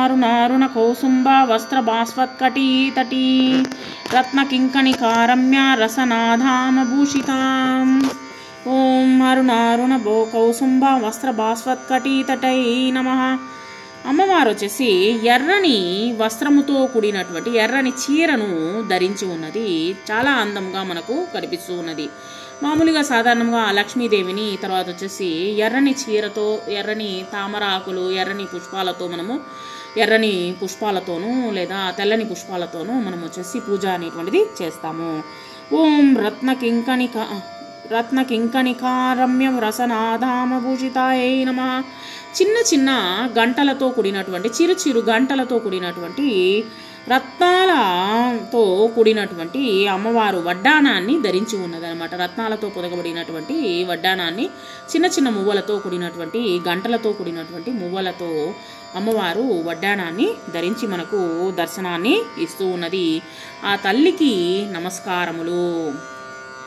అరుణారుణ కౌసుంభ వస్త్ర భాస్వత్కటీ తటీ రత్న కింకణికారమ్య రసనాధామభూషితాం. ఓం అరుణారుణ కౌసుంభ వస్త్ర భాస్వత్కటీ తటై నమః. అమ్మవారు వచ్చేసి ఎర్రని వస్త్రముతో కూడినటువంటి ఎర్రని చీరను ధరించి ఉన్నది. చాలా అందంగా మనకు కనిపిస్తూ ఉన్నది. మామూలుగా సాధారణంగా లక్ష్మీదేవిని తర్వాత వచ్చేసి ఎర్రని చీరతో, ఎర్రని తామర ఆకులు, ఎర్రని పుష్పాలతో మనము ఎర్రని పుష్పాలతోనూ లేదా తెల్లని పుష్పాలతోనూ మనం వచ్చేసి పూజ అనేటువంటిది చేస్తాము. ఓం రత్న కింకణికారమ్యం రసనాధామభూషితాయై నమః. చిన్న చిన్న గంటలతో కూడినటువంటి చిరు గంటలతో కూడినటువంటి రత్నాలతో కూడినటువంటి అమ్మవారు వడ్డానాన్ని ధరించి ఉన్నదనమాట. రత్నాలతో పొదగబడినటువంటి వడ్డానాన్ని చిన్న చిన్న మువ్వలతో కూడినటువంటి గంటలతో కూడినటువంటి మువ్వలతో అమ్మవారు వడ్డానాన్ని ధరించి మనకు దర్శనాన్ని ఇస్తూ ఉన్నది. ఆ తల్లికి నమస్కారములు.